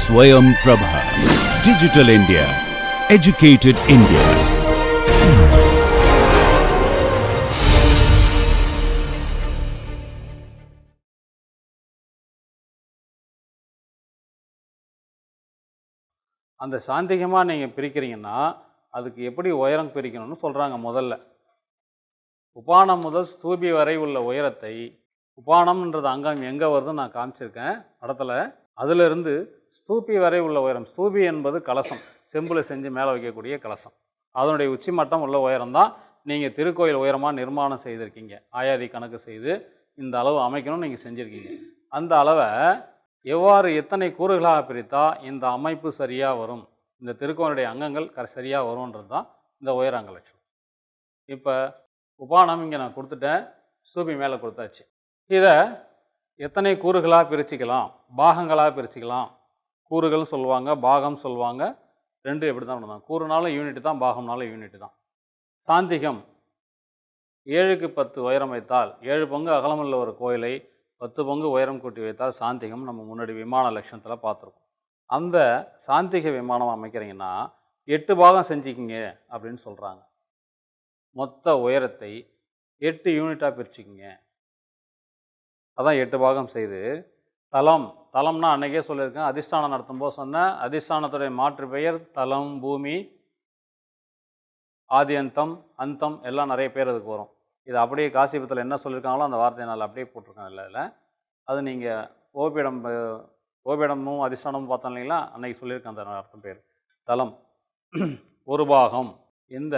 Swayam Prabha. Digital India. Educated India. அந்த சாந்திகமாக நீங்கள் பிரிக்கிறீங்கன்னா அதுக்கு எப்படி உயரம் பிரிக்கணும்னு சொல்கிறாங்க. முதல்ல உபானம் முதல் ஸ்தூபி வரை உள்ள உயரத்தை, உபானம்ன்றது அங்கம் எங்கே வருதுன்னு நான் காமிச்சிருக்கேன் இடத்துல, அதிலிருந்து ஸ்தூபி வரை உள்ள உயரம். ஸ்தூபி என்பது கலசம், செம்பில் செஞ்சு மேலே வைக்கக்கூடிய கலசம். அதனுடைய உச்சி மட்டம் உள்ள உயரம் தான் நீங்கள் திருக்கோயில் உயரமாக நிர்மாணம் செய்திருக்கீங்க. ஆயாதி கணக்கு செய்து இந்த அளவு அமைக்கணும்னு நீங்கள் செஞ்சுருக்கீங்க. அந்த அளவை எவ்வாறு எத்தனை கூறுகளாக பிரித்தா இந்த அமைப்பு சரியாக வரும், இந்த திருக்கோயிலுடைய அங்கங்கள் சரியாக வரும்ன்றது தான் இந்த உயரங்க லட்சணம். இப்போ உபானம் இங்கே நான் கொடுத்துட்டேன், ஸ்தூபி மேலே கொடுத்தாச்சு. இதை எத்தனை கூறுகளாக பிரிச்சுக்கலாம், பாகங்களாக பிரிச்சுக்கலாம். கூறுகள் சொல்லுவாங்க, பாகம் சொல்லுவாங்க, ரெண்டு எப்படி தான் பண்ணுவாங்க. கூறுனாலும் யூனிட் தான், பாகம்னாலும் யூனிட் தான். சாந்திகம் 7க்கு 10 உயரம் வைத்தால், 7 பங்கு அகலமுள்ள ஒரு கோயிலை 10 பங்கு உயரம் கூட்டி வைத்தால் சாந்திகம். நம்ம முன்னாடி விமான லட்சணத்தில் பார்த்துருக்கோம். அந்த சாந்திக விமானம் அமைக்கிறீங்கன்னா 8 பாகம் செஞ்சுக்கிங்க அப்படின்னு சொல்கிறாங்க. மொத்த உயரத்தை 8 யூனிட்டாக பிரிச்சுக்கிங்க. அதான் 8 பாகம் செய்து தலம். தலம்னா அன்றைக்கே சொல்லியிருக்கேன், அதிஷ்டானம் நடத்தும்போது சொன்னேன். அதிஷ்டானத்துடைய மாற்று பெயர் தலம், பூமி, ஆதி அந்தம், அந்தம் எல்லாம் நிறைய பேர் அதுக்கு வரும். இது அப்படியே காசிபத்தில் என்ன சொல்லியிருக்காங்களோ அந்த வார்த்தையை நான் அப்படியே போட்டிருக்கேன். இல்லை அது நீங்கள் ஓபிடமும் அதிஷ்டானமும் பார்த்தோம் இல்லைங்களா, அன்றைக்கி சொல்லியிருக்கேன் அந்த அர்த்தம் பேர் தலம். ஒரு பாகம். இந்த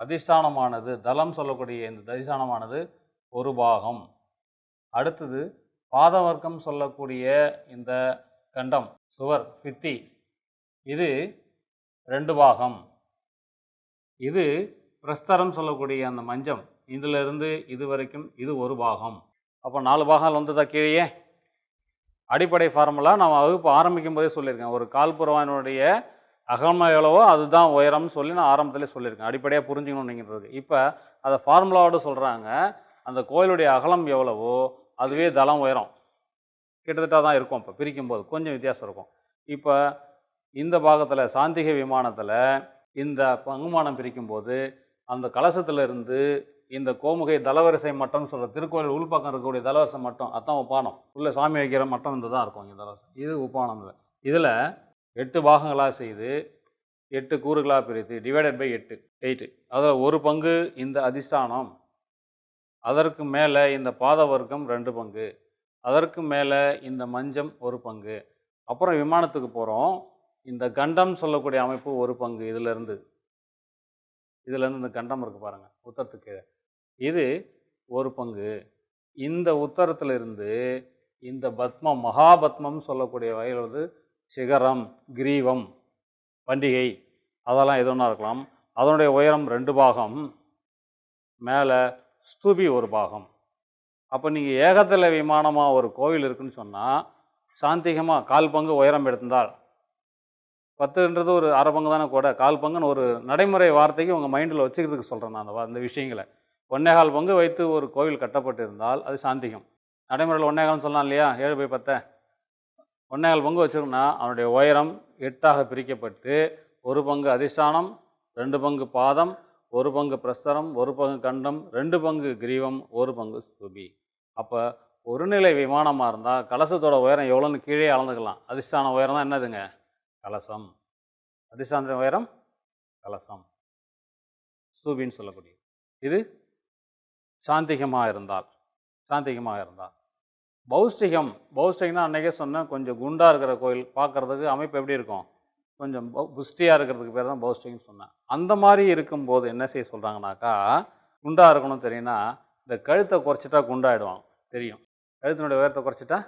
அதிஷ்டானமானது, தலம் சொல்லக்கூடிய இந்த அதிஷ்டானமானது ஒரு பாகம். அடுத்தது பாதவர்க்கம் சொல்லக்கூடிய இந்த கண்டம், சுவர், பித்தி, இது 2 பாகம். இது பிரஸ்தரம் சொல்லக்கூடிய அந்த மஞ்சம், இதிலிருந்து இது வரைக்கும் இது ஒரு பாகம். அப்போ 4 பாகம் வந்ததா கீழே. அடிப்படை ஃபார்முலா நான் வகுப்பு ஆரம்பிக்கும் போதே சொல்லியிருக்கேன். ஒரு கால்புறவானுடைய அகலம் எவ்வளவோ அதுதான் உயரம்னு சொல்லி நான் ஆரம்பத்திலே சொல்லியிருக்கேன். அடிப்படையாக புரிஞ்சுக்கணும் நீங்கிறது. இப்போ அதை ஃபார்முலாவோடு சொல்கிறாங்க. அந்த கோயிலுடைய அகலம் எவ்வளவோ அதுவே தளம் உயரம் கிட்டத்தட்ட தான் இருக்கும். இப்போ பிரிக்கும்போது கொஞ்சம் வித்தியாசம் இருக்கும். இப்போ இந்த பாகத்தில் சாந்திக விமானத்தில் இந்த பங்குமானம் பிரிக்கும்போது அந்த கலசத்திலிருந்து இந்த கோமுகை தலவரிசை மட்டம் சொல்கிற திருக்கோயில் உள்பக்கம் இருக்கக்கூடிய தலவரிசை மட்டம், அதுதான் உப்பானம். உள்ள சாமி வைக்கிற மட்டம் இந்த தான் இருக்கும். இங்கே தலவரிசை, இது உப்பானம். இதில் 8 பாகங்களாக செய்து 8 கூறுகளாக பிரித்து டிவைடட் பை 8. அதில் ஒரு பங்கு இந்த அதிஷ்டானம், அதற்கு மேலே இந்த பாத வர்க்கம் 2 பங்கு, அதற்கு மேலே இந்த மஞ்சம் 1 பங்கு. அப்புறம் விமானத்துக்கு போகிறோம். இந்த கண்டம் சொல்லக்கூடிய அமைப்பு 1 பங்கு. இதிலேருந்து இந்த கண்டம் இருக்குது பாருங்கள், உத்தரத்துக்கு இது 1 பங்கு. இந்த உத்தரத்திலிருந்து இந்த பத்மம், மகாபத்மம் சொல்லக்கூடிய வகையில் சிகரம், கிரீவம், பண்டிகை, அதெல்லாம் எது ஒன்றா இருக்கலாம். அதனுடைய உயரம் 2 பாகம். மேலே ஸ்தூபி 1 பாகம். அப்போ நீங்கள் ஏகத்தல விமானமாக ஒரு கோவில் இருக்குதுன்னு சொன்னால் சாந்திகமாக 1/4 பங்கு உயரம் எடுத்திருந்தால், 10ன்றது ஒரு அரை பங்கு தானே கூட, 1/4 பங்குன்னு ஒரு நடைமுறை வார்த்தைக்கு உங்கள் மைண்டில் வச்சுக்கிறதுக்கு சொல்கிறேன் நான் அந்த விஷயங்களை. 1/4 பங்கு வைத்து ஒரு கோவில் கட்டப்பட்டு இருந்தால் அது சாந்திகம். நடைமுறையில் 1/4 சொல்லலாம் இல்லையா, 7/10, 1/4 பங்கு வச்சுருக்கோம்னா அவனுடைய உயரம் 8ஆக பிரிக்கப்பட்டு 1 பங்கு அதிஷ்டானம், 2 பங்கு பாதம், 1 பங்கு பிரஸ்தரம், 1 பங்கு கண்டம், 2 பங்கு கிரீவம், 1 பங்கு ஸ்தூபி. அப்போ ஒரு நிலை விமானமாக இருந்தால் கலசத்தோட உயரம் எவ்வளோன்னு கீழே அளந்துக்கலாம். அதிஷ்டான உயரம் தான் என்னதுங்க, கலசம். அதிஷ்டான உயரம் கலசம், ஸ்தூபின்னு சொல்லக்கூடிய. இது சாந்திகமாக இருந்தால். பௌஷ்டிகம்னா அன்றைக்கே சொன்னேன், கொஞ்சம் குண்டாக இருக்கிற கோயில் பார்க்குறதுக்கு அமைப்பு எப்படி இருக்கும், கொஞ்சம் புஷ்டியாக இருக்கிறதுக்கு பேர் தான் பௌஷ்டிகம்னு சொன்னேன். அந்த மாதிரி இருக்கும்போது என்ன செய்ய சொல்கிறாங்கனாக்கா, குண்டாக இருக்கணும் தெரியும்னா இந்த கழுத்தை குறைச்சிட்டா குண்டாகிடுவான் தெரியும். கழுத்தினுடைய உயரத்தை குறைச்சிட்டா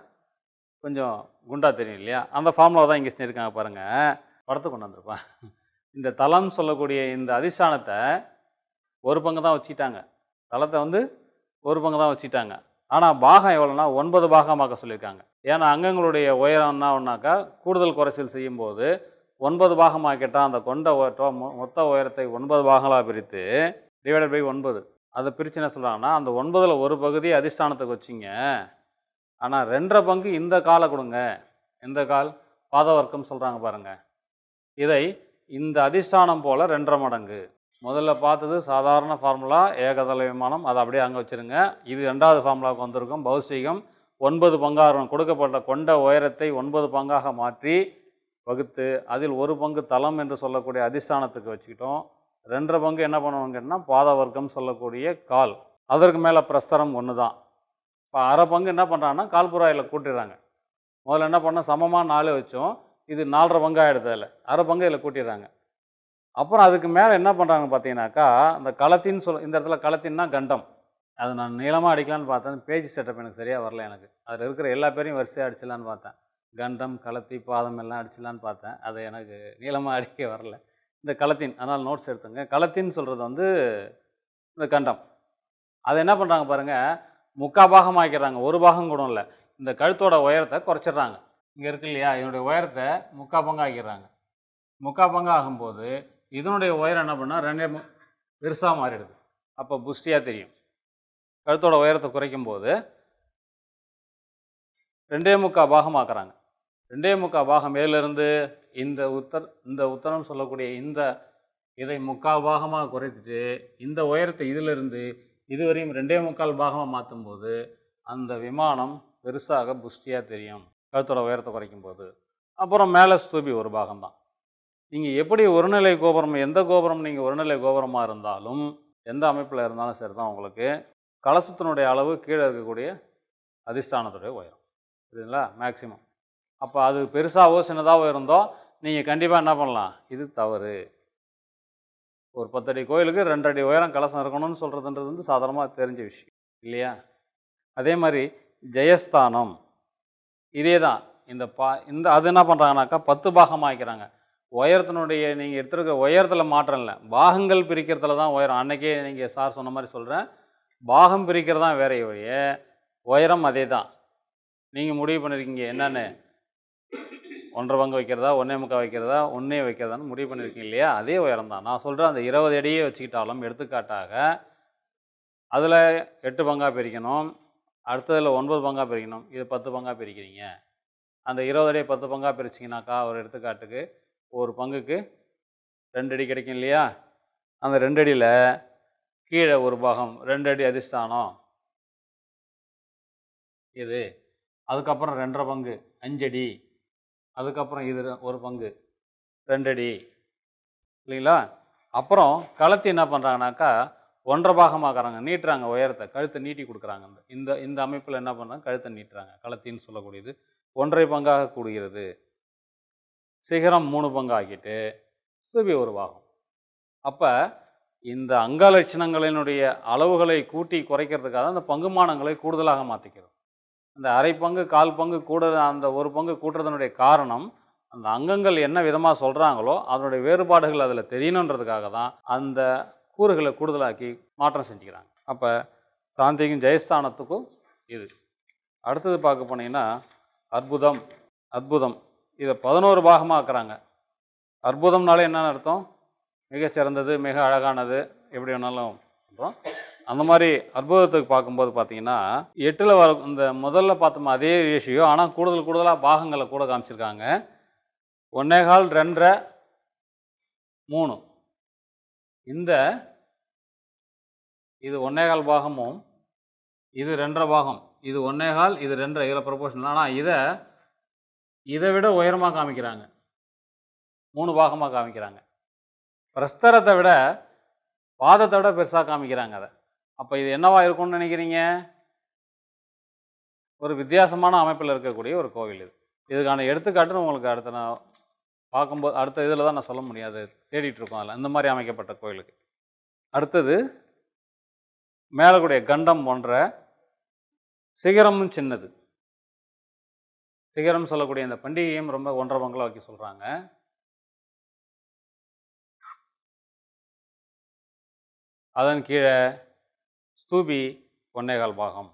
கொஞ்சம் குண்டாக தெரியும் இல்லையா. அந்த ஃபார்முலா தான் இங்கே செஞ்சுருக்காங்க பாருங்கள், படத்தை கொண்டு வந்திருப்பேன். இந்த தலம் சொல்லக்கூடிய இந்த அதிஷ்டானத்தை 1 பங்கு தான் வச்சுட்டாங்க. தலத்தை 1 பங்கு தான் வச்சுட்டாங்க. ஆனால் பாகம் எவ்வளோனா 9 பாகமாக்க சொல்லியிருக்காங்க. ஏன்னா அங்கங்களுடைய உயரம் என்ன ஒன்றாக்கா கூடுதல் குறைச்சல் செய்யும்போது 9 பாகமாக்கிட்டால் அந்த கொண்ட மொத்த உயரத்தை 9 பாகங்களாக பிரித்து டிவைடட் பை 9. அதை பிரித்து என்ன சொல்கிறாங்கன்னா, அந்த 9ல் 1 பகுதி அதிஷ்டானத்துக்கு வச்சிங்க, ஆனால் 2.5 பங்கு இந்த காலை கொடுங்க. எந்த கால், பாதவர்க்கம் சொல்கிறாங்க பாருங்கள். இதை இந்த அதிஷ்டானம் போல் 2.5 மடங்கு. முதல்ல பார்த்தது சாதாரண ஃபார்முலா ஏகதள விமானம், அதை அப்படியே அங்கே வச்சுருங்க. இது 2வது ஃபார்முலாவுக்கு வந்திருக்கும். பௌஸ்டிகம் 9 பங்காக கொடுக்கப்பட்ட கொண்ட உயரத்தை 9 பங்காக மாற்றி வகுத்து அதில் 1 பங்கு தளம் என்று சொல்லக்கூடிய அதிஷ்டானத்துக்கு வச்சுக்கிட்டோம். 2.5 பங்கு என்ன பண்ணுவாங்கன்னா பாதவர்க்கம் சொல்லக்கூடிய கால், அதற்கு மேலே பிரஸ்தரம் 1 தான். இப்போ அரை பங்கு என்ன பண்ணுறாங்கன்னா கால்புறாயில் கூட்டிடுறாங்க. முதல்ல என்ன பண்ணால் சமமாக 4 வச்சோம், இது 4.5 பங்காக எடுத்ததில்ல, அரை பங்கு இதில் கூட்டிடுறாங்க. அப்புறம் அதுக்கு மேலே என்ன பண்ணுறாங்க பார்த்தீங்கன்னாக்கா, அந்த களத்தின்னு இந்த இடத்துல களத்தின்னா கண்டம், அது நான் நீளமாக அடிக்கலான்னு பார்த்தேன். பேஜ் செட்டப் எனக்கு சரியாக வரல. எனக்கு அதில் இருக்கிற எல்லா பேரையும் வரிசையாக அடிச்சிடலான்னு பார்த்தேன். கண்டம், களத்தி, பாதம் எல்லாம் அடிச்சிடலான்னு பார்த்தேன். அது எனக்கு நீளமாக அடிக்க வரல. இந்த களத்தின், அதனால் நோட்ஸ் எடுத்துங்க. களத்தின்னு சொல்கிறது வந்து இந்த கண்டம். அதை என்ன பண்ணுறாங்க பாருங்கள், 3/4 பாகம் ஆக்கிடுறாங்க. 1 பாகம் கூட இல்லை. இந்த கழுத்தோட உயரத்தை குறைச்சிட்றாங்க. இங்கே இருக்கு இல்லையா, இதனுடைய உயரத்தை 3/4 பங்கு ஆக்கிடுறாங்க. 3/4 பங்கு ஆகும்போது இதனுடைய உயரம் என்ன பண்ணால் 2 பெருசாக மாறிடுது. அப்போ புஷ்டியாக தெரியும். கழுத்தோட உயரத்தை குறைக்கும் போது 2.25 பாகம் ஆக்குறாங்க. 2.25 பாகம் மேலிருந்து இந்த உத்தரம் சொல்லக்கூடிய இதை 3/4 பாகமாக குறைத்துட்டு இந்த உயரத்தை இதிலிருந்து இதுவரையும் 2.25 பாகமாக மாற்றும் போது அந்த விமானம் பெருசாக புஷ்டியாக தெரியும், கழுத்தோட உயரத்தை குறைக்கும் போது. அப்புறம் மேலே ஸ்தூபி 1 பாகம்தான். நீங்கள் எப்படி ஒருநிலை கோபுரம், எந்த கோபுரம் நீங்கள் ஒருநிலை கோபுரமாக இருந்தாலும் எந்த அமைப்பில் இருந்தாலும் சரி தான், உங்களுக்கு கலசத்தினுடைய அளவு கீழே இருக்கக்கூடிய அதிஷ்டானத்துடைய உயரம், சரிங்களா, மேக்சிமம். அப்போ அது பெருசாகவோ சின்னதாகவோ இருந்தோ நீங்கள் கண்டிப்பாக என்ன பண்ணலாம், இது தவறு. ஒரு 10 அடி கோயிலுக்கு 2 அடி உயரம் கலசம் இருக்கணும்னு சொல்கிறதுன்றது வந்து சாதாரணமாக தெரிஞ்ச விஷயம் இல்லையா. அதே மாதிரி ஜெயஸ்தானம் இதே தான். அது என்ன பண்ணுறாங்கனாக்கா 10 பாகமாக ஆக்கிறாங்க. உயரத்தினுடைய நீங்கள் எடுத்துருக்க உயரத்தில் மாற்றம் இல்லை, பாகங்கள் பிரிக்கிறதுல தான் உயரம். அன்றைக்கே நீங்கள் சார் சொன்ன மாதிரி சொல்கிறேன், பாகம் பிரிக்கிறது தான் வேற ஒழிய உயரம் அதே தான். நீங்கள் முடிவு பண்ணியிருக்கீங்க என்னென்னு, 1.5 பங்கு வைக்கிறதா, 1.25 வைக்கிறதா, 1 வைக்கிறதான்னு முடிவு பண்ணியிருக்கீங்க இல்லையா, அதே உயரம் தான். நான் சொல்கிறேன், அந்த 20 அடியே வச்சுக்கிட்டாலும் எடுத்துக்காட்டாக அதில் 8 பங்காக பிரிக்கணும், அடுத்ததில் 9 பங்காக பிரிக்கணும், இது 10 பங்காக பிரிக்கிறீங்க. அந்த 20 அடியை 10 பங்காக பிரிச்சிங்கனாக்கா ஒரு எடுத்துக்காட்டுக்கு ஒரு பங்குக்கு 2 அடி கிடைக்கும் இல்லையா. அந்த 2 அடியில் கீழே 1 பாகம் 2 அடி அதிஷ்டானம் இது, அதுக்கப்புறம் 2.5 பங்கு 5 அடி, அதுக்கப்புறம் இது 1 பங்கு 2 அடி இல்லைங்களா. அப்புறம் களத்தி என்ன பண்ணுறாங்கனாக்கா 1.5 பாகமாக்குறாங்க, நீட்டுறாங்க உயரத்தை, கழுத்தை நீட்டி கொடுக்குறாங்க. இந்த அமைப்பில் என்ன பண்ணுறாங்க, கழுத்தை நீட்டுறாங்க. களத்தின்னு சொல்லக்கூடியது 1.5 பங்காக கூடுகிறது. சிகரம் 3 பங்கு ஆக்கிட்டு ஸ்தூபி 1 பாகம். அப்போ இந்த அங்க லட்சணங்களினுடைய அளவுகளை கூட்டி குறைக்கிறதுக்காக அந்த பங்குமானங்களை கூடுதலாக மாற்றிக்கிறோம். அந்த அரை பங்கு 1/4 பங்கு கூட, அந்த 1 பங்கு கூட்டுறதனுடைய காரணம் அந்த அங்கங்கள் என்ன விதமாக சொல்கிறாங்களோ அதனுடைய வேறுபாடுகள் அதில் தெரியணுன்றதுக்காக தான் அந்த கூறுகளை கூடுதலாக்கி மாற்றம் செஞ்சுக்கிறாங்க. அப்போ சாந்திக்கும் ஜெயஸ்தானத்துக்கும் இது. அடுத்தது பார்க்க போனீங்கன்னா அற்புதம் இதை 11 பாகமாக ஆக்குறாங்க. அற்புதம்னாலே என்னென்னு அர்த்தம், மிகச்சிறந்தது, மிக அழகானது, எப்படி வேணாலும் சொல்கிறோம். அந்த மாதிரி அற்புதத்துக்கு பார்க்கும்போது பார்த்தீங்கன்னா 8ல் வர இந்த முதல்ல பார்த்தோமா அதே ரேஷியோ, ஆனால் கூடுதலாக பாகங்களை கூட காமிச்சிருக்காங்க. 1.25, 2.5, 3. இது 1.25 பாகமும் இது 2.5 பாகம், இது 1.25 இது 2.5, இதில் ப்ரொபோஷனல். ஆனால் இதை விட உயரமாக காமிக்கிறாங்க, 3 பாகமாக காமிக்கிறாங்க. பிரஸ்தரத்தை விட பாதத்தை விட பெருசாக காமிக்கிறாங்க அதை. அப்போ இது என்னவா இருக்கும்னு நினைக்கிறீங்க, ஒரு வித்தியாசமான அமைப்பில் இருக்கக்கூடிய ஒரு கோவில் இது. இதுக்கான எடுத்துக்காட்டுன்னு உங்களுக்கு அடுத்த நான் பார்க்கும்போது அடுத்த இதில் தான் நான் சொல்ல முடியாது, தேடிட்டுருக்கோம் அதில் இந்த மாதிரி அமைக்கப்பட்ட கோயிலுக்கு. அடுத்தது மேலக்கூடிய கண்டம் போன்ற சிகரமும் சின்னது. சிகரம் சொல்லக்கூடிய இந்த பண்டிகையும் ரொம்ப 1.5 பங்குல வைக்க சொல்கிறாங்க. அதன் கீழே ஸ்தூபி 1.25 பாகம்.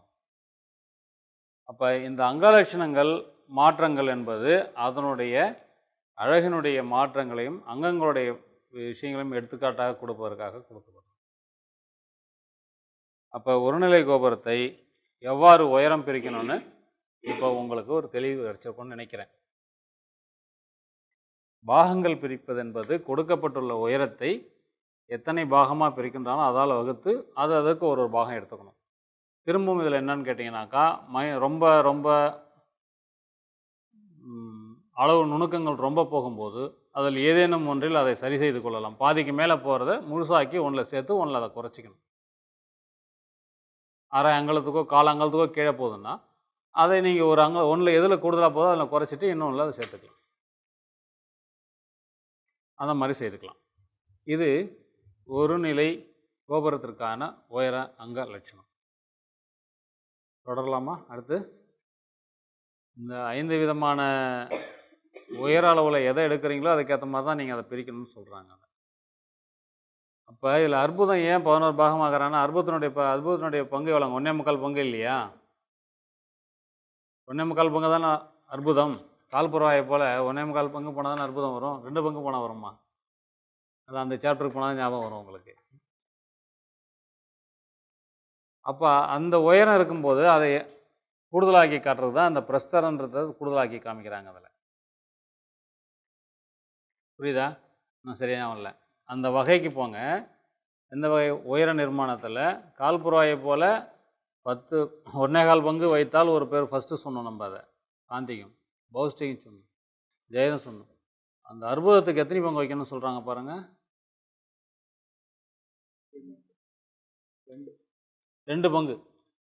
அப்போ இந்த அங்கலட்சணங்கள் மாற்றங்கள் என்பது அதனுடைய அழகினுடைய மாற்றங்களையும் அங்கங்களுடைய விஷயங்களையும் எடுத்துக்காட்டாக கொடுப்பதற்காக கொடுக்கப்படும். அப்போ ஒருநிலை கோபுரத்தை எவ்வாறு உயரம் பிரிக்கணும்னு இப்போ உங்களுக்கு ஒரு தெளிவு கிடைச்சிருக்கும்னு நினைக்கிறேன். பாகங்கள் பிரிப்பது என்பது கொடுக்கப்பட்டுள்ள உயரத்தை எத்தனை பாகமாக பிரிக்கின்றாலும் அதால் வகுத்து அதற்கு ஒரு பாகம் எடுத்துக்கணும். திரும்பவும் இதில் என்னன்னு கேட்டிங்கனாக்கா ரொம்ப ரொம்ப அளவு நுணுக்கங்கள் ரொம்ப போகும்போது அதில் ஏதேனும் ஒன்றில் அதை சரி செய்து கொள்ளலாம். பாதிக்கு மேலே போகிறத முழுசாக்கி ஒன்றில் சேர்த்து ஒன்றில் அதை குறைச்சிக்கணும். அரை அங்கலத்துக்கோ கால் அங்கலத்துக்கோ கீழே போகுதுன்னா அதை நீங்கள் ஒரு ஒன்றில் எதில் கூடுதலாக போதோ அதில் குறைச்சிட்டு இன்னொன்றில் அதை சேர்த்துக்கலாம். அந்த மாதிரி செய்துக்கலாம். இது ஒரு நிலை கோபுரத்திற்கான உயர அங்க லட்சணம். தொடரலாமா? அடுத்து இந்த 5 விதமான உயர அளவில் எதை எடுக்கிறீங்களோ அதுக்கேற்ற மாதிரி தான் நீங்கள் அதை பிரிக்கணும்னு சொல்கிறாங்க. அப்போ இதில் அற்புதம் ஏன் 11 பாகமாகறான்னா அற்புதத்தினுடைய பங்கு எவ்வளோங்க? 1.25 பங்கு இல்லையா? 1.25 பங்கு தானே அற்புதம். கால்புறவாயை போல் 1.25 பங்கு போனால் தானே அற்புதம் வரும். 2 பங்கு போனால் வருமா? அது அந்த சாப்டருக்கு போனால் ஞாபகம் வரும் உங்களுக்கு. அப்போ அந்த உயரம் இருக்கும்போது அதை கூடுதலாக்கி காட்டுறது தான் அந்த பிரஸ்தரன்றதை கூடுதலாக்கி காமிக்கிறாங்க. அதில் புரியுதா? நான் சரியாக இல்லை. அந்த வகைக்கு போங்க. எந்த வகை? உயர நிர்மாணத்தில் கால்புறவாயை போல் 1.25 பங்கு வைத்தால் ஒரு பேர் ஃபஸ்ட்டு சொன்னோம். நம்ம அதை காந்திகம் பௌஷ்டிகம் சொன்னோம், ஜெயதம் சொன்னோம். அந்த அற்புதத்துக்கு எத்தனை பங்கு வைக்கணும்னு சொல்கிறாங்க பாருங்கள். 2 பங்கு.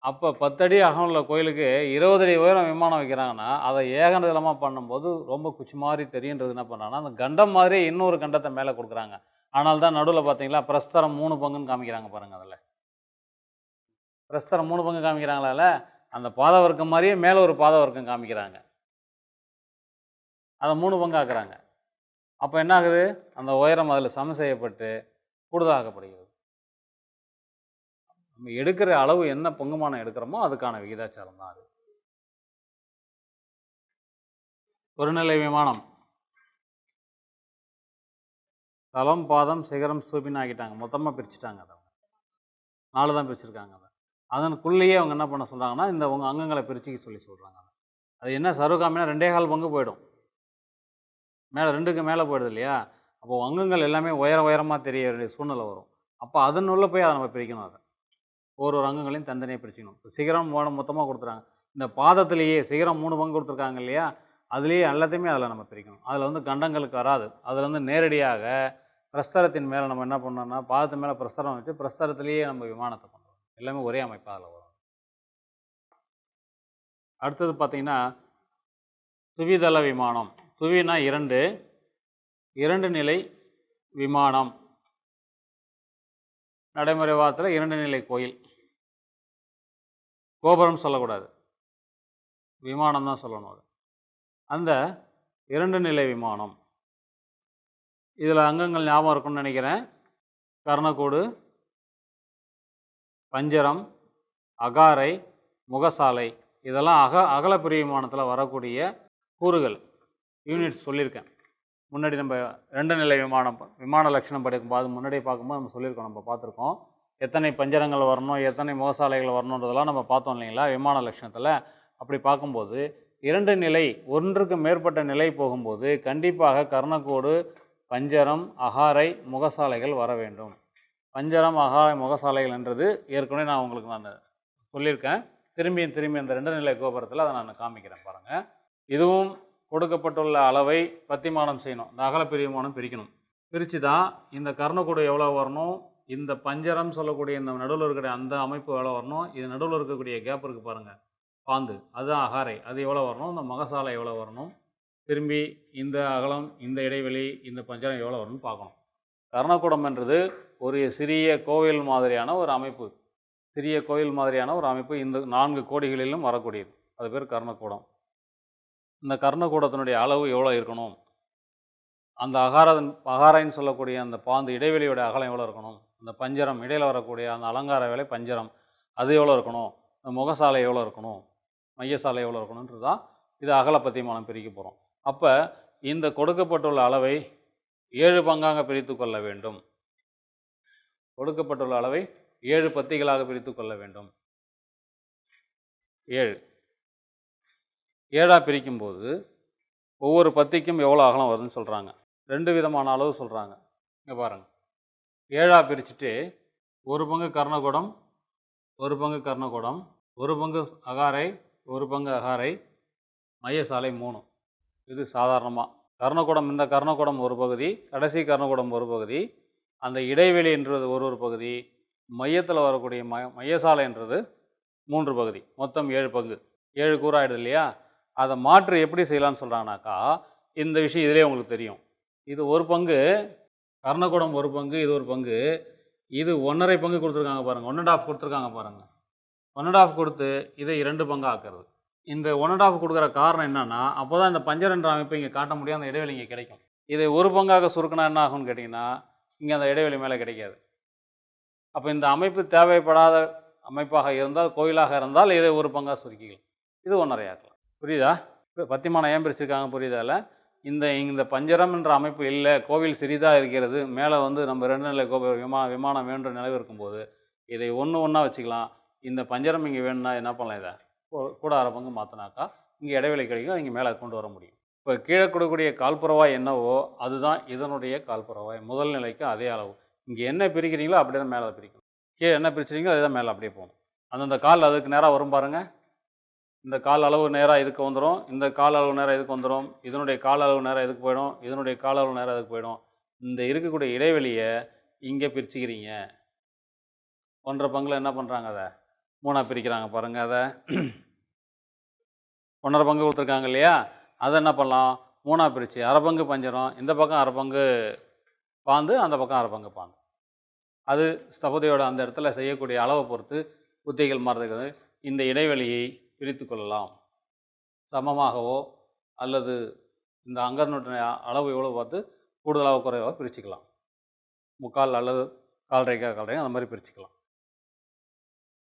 அப்போ 10 அடி அகம் உள்ள கோயிலுக்கு 20 அடி உயரம் விமானம் வைக்கிறாங்கன்னா அதை ஏகநிலமாக பண்ணும்போது ரொம்ப குச்சி மாதிரி தெரியுன்றது என்ன பண்ணுறாங்கன்னா அந்த கண்டம் மாதிரி இன்னொரு கண்டத்தை மேலே கொடுக்குறாங்க. ஆனால் தான் நடுவில் பார்த்தீங்களா பிரஸ்தரம் 3 பங்குன்னு காமிக்கிறாங்க பாருங்கள். அதில் பிரஸ்தரம் 3 பங்கு காமிக்கிறாங்களால அந்த பாத வர்க்கம் மாதிரியே மேலே ஒரு பாத வர்க்கம் காமிக்கிறாங்க. அதை 3 பங்கு ஆக்குறாங்க. அப்போ என்ன ஆகுது? அந்த உயரம் அதில் சமன் செய்யப்பட்டு கூடுதலாக்கப்படுகிறது. நம்ம எடுக்கிற அளவு என்ன பங்குமானம் எடுக்கிறோமோ அதுக்கான விகிதாச்சாரம் தான் அது. ஒரு நிலை விமானம் தலம், பாதம், சிகரம், ஸ்தூபின்னு ஆக்கிட்டாங்க. மொத்தமாக பிரிச்சுட்டாங்க. அதை 4 தான் பிரிச்சுருக்காங்க. அதனுக்குள்ளேயே அவங்க என்ன பண்ண சொல்கிறாங்கன்னா இந்த உங்கள் அங்கங்களை பிரிச்சுக்க சொல்கிறாங்க. அது என்ன சர்வகாமினா 2.25 பங்கு போயிடும். மேலே 2க்கு மேலே போயிடுது இல்லையா? அப்போது அங்கங்கள் எல்லாமே உயரமாக தெரிய வேண்டிய சூழ்நிலை வரும். அப்போ அதனுள்ள போய் அதை நம்ம பிரிக்கணும். அதை ஒரு அங்கங்களையும் தனித்தனியாக பிரிச்சுக்கணும். சிகரம் மொத்தமாக கொடுத்துறாங்க. இந்த பாதத்திலேயே சிகரம் 3 பங்கு கொடுத்துருக்காங்க இல்லையா? அதுலேயே எல்லாத்தையுமே அதில் நம்ம பிரிக்கணும். அதில் கண்டங்களுக்கு வராது. அதில் நேரடியாக பிரஸ்தரத்தின் மேலே நம்ம என்ன பண்ணோம்னா பாதத்து மேலே பிரஸ்தரம் வச்சு பிரஸ்தரத்திலேயே நம்ம விமானத்தை பண்ணுறோம். எல்லாமே ஒரே அமைப்பாக அதில் வரும். அடுத்தது பார்த்திங்கன்னா துவிதள விமானம். துவினா 2 நிலை விமானம். நடைமுறை வாரத்தில் 2 நிலை கோயில். கோபுரம் சொல்லக்கூடாது, விமானம் தான் சொல்லணும். அது அந்த 2 நிலை விமானம். இதில் அங்கங்கள் ஞாபகம் இருக்குன்னு நினைக்கிறேன். கர்ணக்கூடு, பஞ்சரம், அகாரை, முகசாலை இதெல்லாம் அகலப்பிரிய விமானத்தில் வரக்கூடிய கூறுகள். யூனிட்ஸ் சொல்லியிருக்கேன் முன்னாடி. நம்ம 2 நிலை விமான லட்சணம் படிக்கும்போது முன்னாடியே பார்க்கும்போது நம்ம சொல்லியிருக்கோம். நம்ம பார்த்துருக்கோம் எத்தனை பஞ்சரங்கள் வரணும், எத்தனை முகசாலைகள் வரணுன்றதெல்லாம் நம்ம பார்த்தோம் இல்லைங்களா விமான லட்சணத்தில். அப்படி பார்க்கும்போது 2 நிலை, ஒன்றுக்கு மேற்பட்ட நிலை போகும்போது கண்டிப்பாக கர்ணக்கூடு, பஞ்சரம், அகாரை, முகசாலைகள் வர வேண்டும். பஞ்சரம், அகாரை, முகசாலைகள் என்றது ஏற்கனவே நான் சொல்லியிருக்கேன். திரும்பி அந்த 2 நிலை கோபுரத்தில் அதை நான் காமிக்கிறேன் பாருங்கள். இதுவும் கொடுக்கப்பட்டுள்ள அளவை பத்திமானம் செய்யணும். இந்த அகலப்பிரிய விமானம் பிரிக்கணும். பிரித்து தான் இந்த கர்ணக்கூடு எவ்வளோ வரணும், இந்த பஞ்சரம் சொல்லக்கூடிய இந்த நடுவில் இருக்கிற அந்த அமைப்பு எவ்வளோ வரணும், இது நடுவில் இருக்கக்கூடிய கேப் இருக்குது பாருங்கள் பாந்து, அதுதான் அகாரை, அது எவ்வளோ வரணும், இந்த மகசாலை எவ்வளோ வரணும், திரும்பி இந்த அகலம், இந்த இடைவெளி, இந்த பஞ்சரம் எவ்வளோ வரணும்னு பார்க்கணும். கர்ணக்கூடம் என்றது ஒரு சிறிய கோவில் மாதிரியான ஒரு அமைப்பு. சிறிய கோயில் மாதிரியான ஒரு அமைப்பு இந்த 4 கோடிகளிலும் வரக்கூடியது. அது பேர் கர்ணக்கூடம். இந்த கர்ணக்கூடத்தினுடைய அளவு எவ்வளோ இருக்கணும், அந்த அகாரைன்னு சொல்லக்கூடிய அந்த பாந்து இடைவெளியோட அகலம் எவ்வளோ இருக்கணும், அந்த பஞ்சரம் இடையில் வரக்கூடிய அந்த அலங்கார வேலை பஞ்சரம் அது எவ்வளோ இருக்கணும், அந்த முகசாலை எவ்வளோ இருக்கணும், மையசாலை எவ்வளோ இருக்கணுன்றது தான் இது அகல பத்திமானம் பிரிக்க போகிறோம். அப்போ இந்த கொடுக்கப்பட்டுள்ள அளவை 7 பங்காக பிரித்து கொள்ள வேண்டும். கொடுக்கப்பட்டுள்ள அளவை 7 பத்திகளாக பிரித்து கொள்ள வேண்டும். 7 7ஆக பிரிக்கும்போது ஒவ்வொரு பத்திக்கும் எவ்வளோ அகலம் வருதுன்னு சொல்கிறாங்க. 2 விதமான அளவு சொல்கிறாங்க. இங்கே பாருங்கள், 7ஆக பிரிச்சுட்டு ஒரு பங்கு கர்ணகுடம், ஒரு பங்கு கர்ணகுடம், ஒரு பங்கு அகாரை, ஒரு பங்கு அகாரை, மையசாலை 3. இது சாதாரணமாக கர்ணகுடம். இந்த கர்ணகுடம் ஒரு பகுதி, கடைசி கர்ணகுடம் ஒரு பகுதி, அந்த இடைவெளின்றது ஒரு பகுதி, மையத்தில் வரக்கூடிய மையசாலைன்றது 3 பகுதி, மொத்தம் 7 பங்கு. 7 கூறு ஆகிடுது இல்லையா? அதை மாற்று எப்படி செய்யலான்னு சொல்கிறாங்கனாக்கா, இந்த விஷயம் இதிலே உங்களுக்கு தெரியும். இது ஒரு பங்கு, கர்ணகுடம் ஒரு பங்கு, இது ஒரு பங்கு, இது 1½ பங்கு கொடுத்துருக்காங்க பாருங்கள், 1 1/2 கொடுத்துருக்காங்க பாருங்கள். 1 1/2 கொடுத்து இதை 2 பங்காக ஆக்குறது. இந்த 1 1/2 கொடுக்குற காரணம் என்னன்னா, அப்போ தான் இந்த பஞ்சர் அமைப்பை இங்கே காட்ட முடியும், அந்த இடைவெளி இங்கே கிடைக்கும். இதை ஒரு பங்காக சுருக்கினா என்ன ஆகும்னு கேட்டிங்கன்னா, இங்கே அந்த இடைவெளி மேலே கிடைக்காது. அப்போ இந்த அமைப்பு தேவைப்படாத அமைப்பாக இருந்தால், கோயிலாக இருந்தால் இதை ஒரு பங்காக சுருக்கிக்கலாம். இது 1½ ஆக்கலாம். புரியுதா? இப்போ பத்திமானம் ஏன் பிரிச்சிருக்காங்க புரியுதா? இல்லை, இந்த பஞ்சரம் என்ற அமைப்பு இல்லை, கோவில் சிறிதாக இருக்கிறது, மேலே வந்து நம்ம 2 நிலை விமானம் வேண்டு நிலவு இருக்கும்போது இதை ஒன்றா வச்சுக்கலாம். இந்த பஞ்சரம் இங்கே வேணும்னா என்ன பண்ணலாம், இதை கூட அரை பங்கு மாற்றினாக்கா இங்கே இடைவெளி கிடைக்கும், இங்கே மேலே கொண்டு வர முடியும். இப்போ கீழே கொடுக்கக்கூடிய கால்புறவாய் என்னவோ அதுதான் இதனுடைய கால்புறவாய். முதல் நிலைக்கு அதே அளவு. இங்கே என்ன பிரிக்கிறீங்களோ அப்படி தான் மேலே பிரிக்கணும். கீழே என்ன பிரிச்சிங்களோ அதே தான் மேலே அப்படியே போகணும். அந்தந்த கால் அதுக்கு நேராக வரும் பாருங்கள். இந்த கால் அளவு நேராக இதுக்கு வந்துடும், இந்த கால் அளவு நேராக இதுக்கு வந்துடும், இதனுடைய கால் அளவு நேராக இதுக்கு போயிடும், இதனுடைய கால் அளவு நேராக இதுக்கு போயிடும். இந்த இருக்கக்கூடிய இடைவெளியை இங்கே பிரிச்சுக்கிறீங்க. 1½ பங்கில் என்ன பண்ணுறாங்க, அதை 3ஆக பிரிக்கிறாங்க பாருங்கள். அதை 1½ பங்கு கொடுத்துருக்காங்க இல்லையா? அதை என்ன பண்ணலாம், 3ஆக பிரித்து அரை பங்கு பஞ்சரம், இந்த பக்கம் அரை பங்கு பாந்து, அந்த பக்கம் அரை பங்கு பாந்து. அது ஸ்தபதியோட அந்த இடத்துல செய்யக்கூடிய அளவை பொறுத்து உத்திகள் மாறுறது. இந்த இடைவெளியை பிரித்து கொள்ளலாம். சமமாகவோ அல்லது இந்த அங்கத்தினுடைய அளவு எவ்வளோ பார்த்து கூடுதலாக குறைவாக பிரிச்சுக்கலாம். 3/4 அல்லது 1/4 ரேகா அந்த மாதிரி பிரிச்சுக்கலாம்.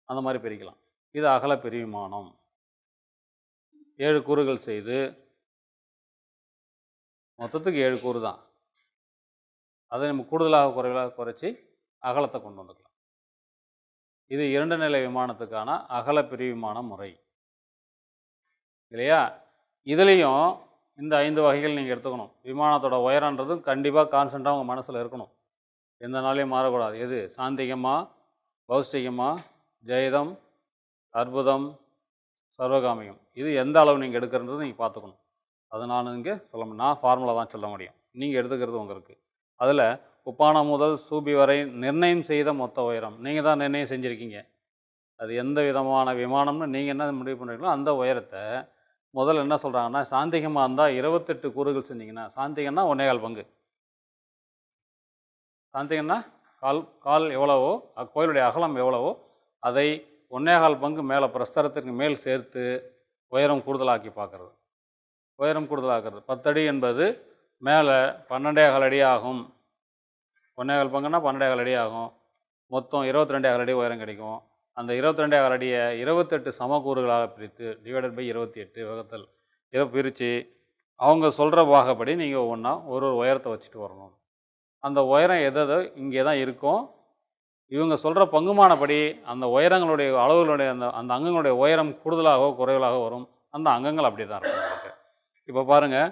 அந்த மாதிரி பிரிக்கலாம். இது அகல பிரிவிமானம். 7 கூறுகள் செய்து மொத்தத்துக்கு 7 கூறு தான். அதை நம்ம கூடுதலாக குறைவாக குறைச்சி அகலத்தை கொண்டு வந்துக்கலாம். இது 2 நிலை விமானத்துக்கான அகல பிரிவிமான முறை இல்லையா? இதுலேயும் இந்த 5 வகைகள் நீங்கள் எடுத்துக்கணும். விமானத்தோட உயரன்றது கண்டிப்பாக கான்ஸ்டண்ட்டாக உங்கள் மனசில் இருக்கணும், எந்த நாளையும் மாறக்கூடாது. எது சாந்திகமா, பௌஷ்டிகமா, ஜெயதம், அற்புதம், சர்வகாமியம், இது எந்த அளவு நீங்கள் எடுக்கிறன்றது நீங்கள் பார்த்துக்கணும். அது நான் இங்கே சொல்ல முடியும், நான் ஃபார்முலா தான் சொல்ல முடியும், நீங்கள் எடுத்துக்கிறது உங்களுக்கு. அதில் உப்பானம் முதல் சூபி வரை நிர்ணயம் செய்த மொத்த உயரம் நீங்கள் தான் நிர்ணயம் செஞ்சுருக்கீங்க. அது எந்த விதமான விமானம்னு நீங்கள் என்ன முடிவு பண்ணுறீங்களோ அந்த உயரத்தை முதல்ல என்ன சொல்கிறாங்கன்னா, சாந்திகமாக இருந்தால் 28 கூறுகள் செஞ்சிங்கன்னா, சாந்திகன்னா 1¼ பங்கு, சாந்திகன்னா கால் எவ்வளவோ, கோயிலுடைய அகலம் எவ்வளவோ அதை 1¼ பங்கு மேலே பிரஸ்தரத்துக்கு மேல் சேர்த்து உயரம் கூடுதலாக்கி பார்க்குறது. உயரம் கூடுதலாக்குறது 10 அடி என்பது மேலே 12½ அடி ஆகும். 1¼ பங்குன்னா 12½ அடி ஆகும். மொத்தம் 22½ அடி உயரம் கிடைக்கும். அந்த 22½ அடியை 28 சமக்கூறுகளாக பிரித்து டிவைடட் பை 28 வகுத்தல் இதை பிரித்து அவங்க சொல்கிற பாகப்படி நீங்கள் ஒவ்வொன்றா ஒரு உயரத்தை வச்சுட்டு வரணும். அந்த உயரம் எதோ இங்கே தான் இருக்கும். இவங்க சொல்கிற பங்குமானப்படி அந்த உயரங்களுடைய அளவுகளுடைய அந்த அங்கங்களுடைய உயரம் கூடுதலாகவோ குறைவலாக வரும். அந்த அங்கங்கள் அப்படி தான் இருக்கும். இப்போ பாருங்கள்,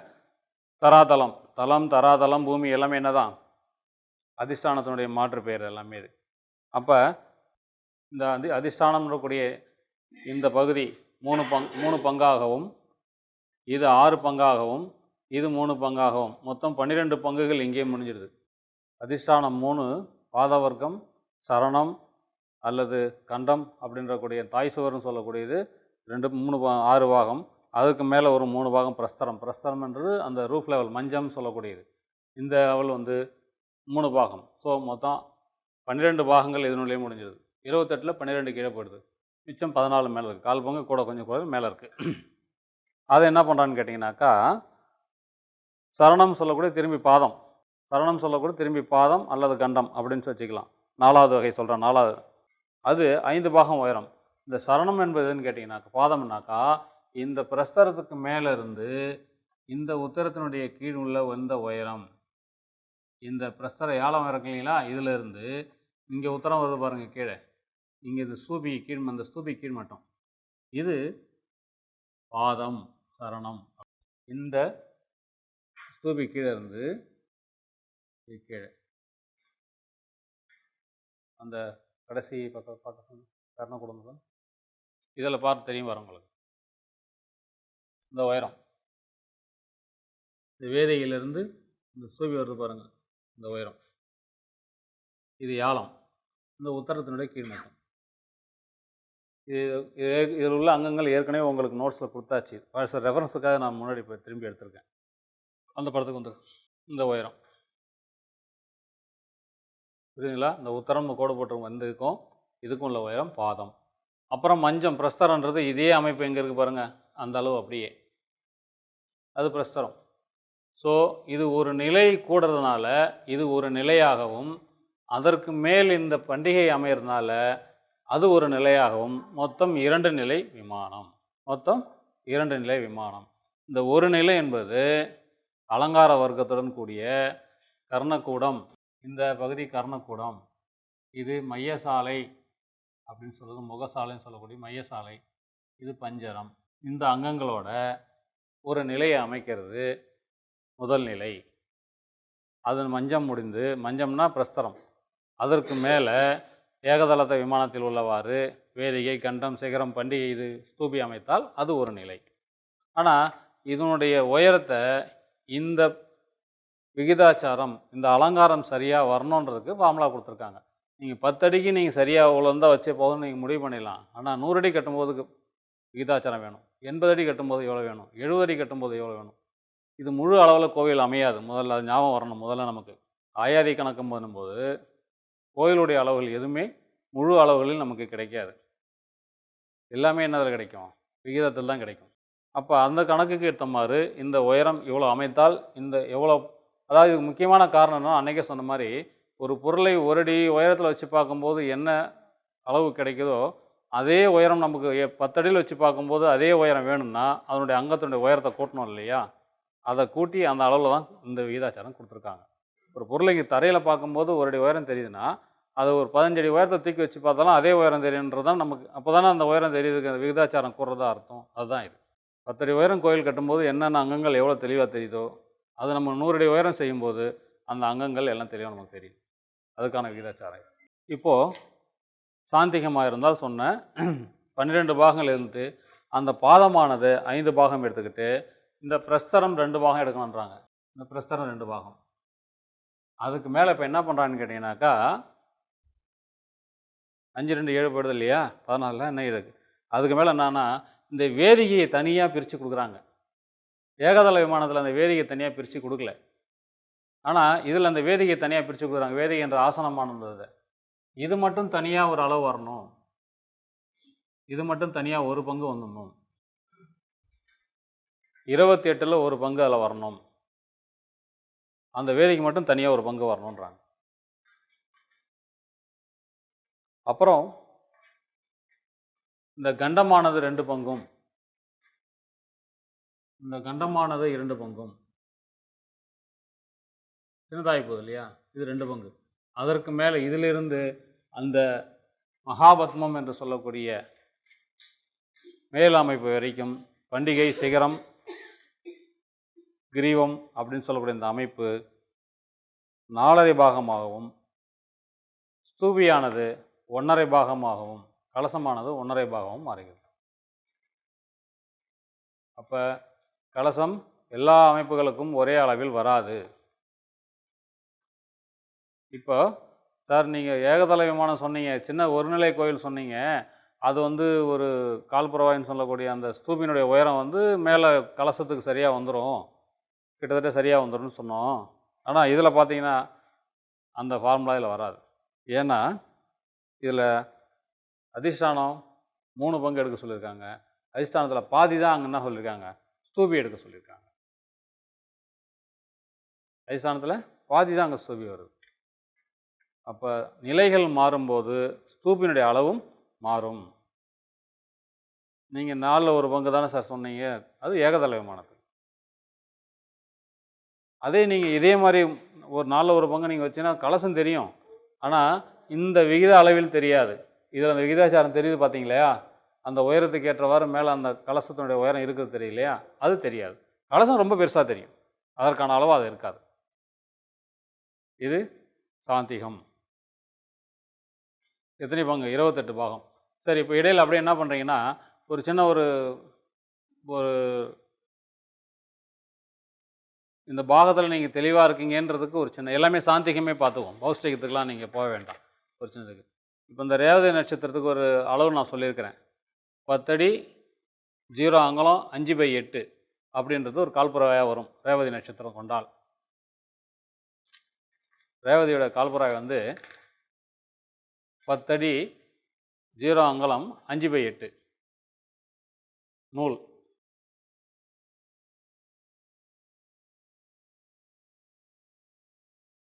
தராதளம், தளம், தராதளம், பூமி எல்லாமே என்ன தான் அதிஷ்டானத்தினுடைய மாற்று பெயர் எல்லாமே இது. அப்போ இந்த அதிஷ்டானம்ன்றக்கூடிய இந்த பகுதி 3 பங்காகவும், இது 6 பங்காகவும், இது 3 பங்காகவும், மொத்தம் 12 பங்குகள் இங்கே முடிஞ்சிடுது. அதிஷ்டானம் 3, பாதவர்க்கம், சரணம் அல்லது கண்டம் அப்படின்றக்கூடிய தாய் சுவர்னு சொல்லக்கூடியது 6 பாகம். அதுக்கு மேலே ஒரு 3 பாகம் பிரஸ்தரம். பிரஸ்தரம்ன்றது அந்த ரூஃப் லெவல் மஞ்சம் சொல்லக்கூடியது. இந்த லெவல் வந்து 3 பாகம். ஸோ மொத்தம் 12 பாகங்கள் இதனுள்ளே முடிஞ்சிடுது. 28ல் 12 கீழே போயிடுது, மிச்சம் 14 மேலே இருக்குது. 1/4 பங்கு கூட கொஞ்சம் குறைவு மேலே இருக்குது. அதை என்ன பண்ணுறான்னு கேட்டிங்கனாக்கா, சரணம் சொல்லக்கூடிய திரும்பி பாதம், சரணம் சொல்லக்கூடிய திரும்பி பாதம் அல்லது கண்டம் அப்படின்னு வச்சுக்கலாம். 4வது வகை சொல்கிறேன். 4வது அது 5 பாகம் உயரம். இந்த சரணம் என்பதுன்னு கேட்டிங்கனாக்கா, பாதம்னாக்கா இந்த பிரஸ்தரத்துக்கு மேலே இருந்து இந்த உத்தரத்தினுடைய கீழ் உள்ள எந்த உயரம், இந்த பிரஸ்தர யாழம் இருக்கு இல்லைங்களா, இதில் இருந்து இங்கே உத்தரம் வருது பாருங்கள் கீழே, இங்கே இது ஸ்தூபி கீழ், அந்த ஸ்தூபி கீழ் மட்டும், இது பாதம் சரணம். இந்த ஸ்தூபி கீழே இருந்து இது கீழே அந்த கடைசி பார்க்க கர்ணகுடம் இதில் பார்த்து தெரியும் வரும் உங்களுக்கு. இந்த உயரம் இந்த வேதியிலிருந்து இந்த ஸ்தூபி வருது பாருங்கள், இந்த உயரம் இது யாழம், இந்த உத்தரத்தினுடைய கீழ்மட்டம். இதில் உள்ள அங்கங்கள் ஏற்கனவே உங்களுக்கு நோட்ஸில் கொடுத்தாச்சு. ரெஃபரன்ஸுக்காக நான் முன்னாடி இப்போ திரும்பி எடுத்திருக்கேன். அந்த படத்துக்கு வந்து இந்த உயரம் புரியுதுங்களா? இந்த உத்தரம்னு கோடு போட்டு வந்து இதுக்கும் உள்ள உயரம் பாதம். அப்புறம் மஞ்சம் பிரஸ்தரன்றது இதே அமைப்பு எங்கே இருக்குது பாருங்கள், அந்த அளவு அப்படியே அது பிரஸ்தரம். ஸோ இது ஒரு நிலை கூடுறதுனால இது ஒரு நிலையாகவும், அதற்கு மேல் இந்த பண்டிகை அமைகிறதுனால அது ஒரு நிலையாகவும், மொத்தம் 2 நிலை விமானம். இந்த ஒரு நிலை என்பது அலங்கார வர்க்கத்துடன் கூடிய கர்ணக்கூடம். இந்த பகுதி கர்ணக்கூடம், இது மையசாலை அப்படின்னு சொல்லுது, முகசாலைன்னு சொல்லக்கூடிய மையசாலை, இது பஞ்சரம். இந்த அங்கங்களோட ஒரு நிலையை அமைக்கிறது முதல் நிலை. அது மஞ்சம் முடிந்து, மஞ்சம்னா பிரஸ்தரம், அதற்கு மேலே ஏகதளத்த விமானத்தில் உள்ளவாறு வேதிகை, கண்டம், சிகரம், பண்டிகை, இது ஸ்தூபி அமைத்தால் அது ஒரு நிலை. ஆனால் இதனுடைய உயரத்தை இந்த விகிதாச்சாரம், இந்த அலங்காரம் சரியாக வரணுன்றதுக்கு ஃபார்முலா கொடுத்துருக்காங்க. நீங்கள் 10 அடிக்கு நீங்கள் சரியாக உழந்தால் வச்சே போதும்னு நீங்கள் முடிவு பண்ணிடலாம். ஆனால் 100 அடி கட்டும்போதுக்கு விகிதாச்சாரம் வேணும், 80 அடி கட்டும்போது எவ்வளோ வேணும், 70 அடி கட்டும்போது எவ்வளோ வேணும். இது முழு அளவில் கோவில் அமையாது. முதல்ல அது ஞாபகம் வரணும். முதல்ல நமக்கு ஆயாதி கணக்கு பண்ணும்போது கோயிலுடைய அளவுகள் எதுவுமே முழு அளவுகளில் நமக்கு கிடைக்காது. எல்லாமே என்னதில் கிடைக்கும், விகிதத்தில் தான் கிடைக்கும். அப்போ அந்த கணக்குக்கு ஏற்ற மாதிரி இந்த உயரம் இவ்வளோ அமைத்தால் இந்த எவ்வளோ, அதாவது இதுக்கு முக்கியமான காரணம்னா அன்றைக்கே சொன்ன மாதிரி ஒரு பொருளை 1 அடி உயரத்தில் வச்சு பார்க்கும்போது என்ன அளவு கிடைக்குதோ அதே உயரம் நமக்கு 10 அடியில் வச்சு பார்க்கும்போது அதே உயரம் வேணும்னா அதனுடைய அங்கத்தினுடைய உயரத்தை கூட்டணும் இல்லையா? அதை கூட்டி அந்த அளவில் தான் இந்த விகிதாச்சாரம் கொடுத்துருக்காங்க. ஒரு பொருளை இங்கே தரையில் பார்க்கும்போது 1 அடி உயரம் தெரியுதுன்னா அது ஒரு 15 அடி உயரத்தை தூக்கி வச்சு பார்த்தாலும் அதே உயரம் தெரியுன்றது தான் நமக்கு. அப்போ தானே அந்த உயரம் தெரியுதுக்கு அந்த விகிதாச்சாரம் கூடுறதா அர்த்தம். அதுதான் இது. 10 அடி உயரம் கோயில் கட்டும்போது என்னென்ன அங்கங்கள் எவ்வளோ தெளிவாக தெரியுதோ அது நம்ம 100 அடி உயரம் செய்யும்போது அந்த அங்கங்கள் எல்லாம் தெளிவாக நமக்கு தெரியும். அதுக்கான விகிதாச்சாரம். இப்போது சாந்திகமாக இருந்தால் சொன்ன 12 பாகங்கள் இருந்து அந்த பாதமானது 5 பாகம் எடுத்துக்கிட்டு இந்த பிரஸ்தரம் 2 பாகம் எடுக்கணுன்றாங்க. இந்த பிரஸ்தரம் 2 பாகம். அதுக்கு மேலே இப்போ என்ன பண்ணுறான்னு கேட்டிங்கனாக்கா 5 2 7 போயிடுது இல்லையா, 14 என்ன இருக்குது. அதுக்கு மேலே என்னன்னா இந்த வேதிகையை தனியாக பிரித்து கொடுக்குறாங்க. ஏகதள விமானத்தில் அந்த வேதிகை தனியாக பிரித்து கொடுக்கல. ஆனால் இதில் அந்த வேதிகை தனியாக பிரித்து கொடுக்குறாங்க. வேதிகை என்ற ஆசனமானது இது மட்டும் தனியாக ஒரு அளவு வரணும், இது மட்டும் தனியாக ஒரு பங்கு வந்துடணும், 28ல் ஒரு பங்கு அதில் வரணும், அந்த வேதிக்கு மட்டும் தனியாக ஒரு பங்கு வரணுன்றாங்க. அப்புறம் இந்த கண்டமானது 2 பங்கும், இந்த கண்டமானது 2 பங்கும் சின்னதாகி போகுது இல்லையா, இது 2 பங்கு. அதற்கு மேலே இதிலிருந்து அந்த மகாபத்மம் என்று சொல்லக்கூடிய மேல் அமைப்பு வரைக்கும் பண்டிகை, சிகரம், கிரீவம் அப்படின்னு சொல்லக்கூடிய இந்த அமைப்பு 4.5 பாகமாகவும், ஸ்தூபியானது 1.5 பாகமாகவும், கலசமானது 1.5 பாகமும் மாறுகிறது. அப்போ கலசம் எல்லா அமைப்புகளுக்கும் ஒரே அளவில் வராது. இப்போ சார் நீங்கள் ஏகதள விமானம் சொன்னீங்க, சின்ன ஒருநிலை கோயில் சொன்னீங்க, அது ஒரு கால்புறவாயின்னு சொல்லக்கூடிய அந்த ஸ்தூபினுடைய உயரம் மேலே கலசத்துக்கு சரியாக வந்துடும், கிட்டத்தட்ட சரியாக வந்துடும்னு சொன்னோம். ஆனால் இதில் பார்த்தீங்கன்னா அந்த ஃபார்முலா இதில் வராது. ஏன்னா இதில் அதிஷ்டானம் 3 பங்கு எடுக்க சொல்லியிருக்காங்க. அதிஷ்டானத்தில் பாதி தான் அங்கே என்ன சொல்லியிருக்காங்க, ஸ்தூபி எடுக்க சொல்லியிருக்காங்க. அதிஷ்டானத்தில் பாதி தான் அங்கே ஸ்தூபி வருது. அப்போ நிலைகள் மாறும்போது ஸ்தூபினுடைய அளவும் மாறும். நீங்கள் 4ல் ஒரு பங்கு தானே சார் சொன்னீங்க, அது ஏகதள விமானத்துக்கு. அதே நீங்கள் இதே மாதிரி ஒரு 4ல் ஒரு பங்கு நீங்கள் வச்சீங்கன்னா கலசம் தெரியும், ஆனால் இந்த விகித அளவில் தெரியாது. இதில் அந்த விகிதாச்சாரம் தெரியுது பார்த்தீங்களா, அந்த உயரத்துக்கு ஏற்றவாறு மேலே அந்த கலசத்தினுடைய உயரம் இருக்குது தெரியலையா, அது தெரியாது. கலசம் ரொம்ப பெருசாக தெரியும். அதற்கான அளவு அது இருக்காது. இது சாந்திகம். எத்தனை பங்கு? 28 பாகம். சரி, இப்போ இடையில் அப்படியே என்ன பண்ணுறீங்கன்னா, ஒரு சின்ன ஒரு இந்த பாகத்தில் நீங்கள் தெளிவாக இருக்கீங்கன்றதுக்கு ஒரு சின்ன, எல்லாமே சாந்திகமே பார்த்துக்குவோம், பௌஷ்டிகத்துக்கெலாம் நீங்கள் போக வேண்டாம். ஒரு சின்னதுக்கு இப்போ இந்த ரேவதி நட்சத்திரத்துக்கு ஒரு அளவு நான் சொல்லியிருக்கிறேன். 10 அடி 0 அங்குலம் 5/8 அப்படின்றது ஒரு கால்புறாயாக வரும் ரேவதி நட்சத்திரம் கொண்டால். ரேவதியோட கால்புறாய் வந்து 10 அடி 0 அங்குலம் 5/8 நூல்.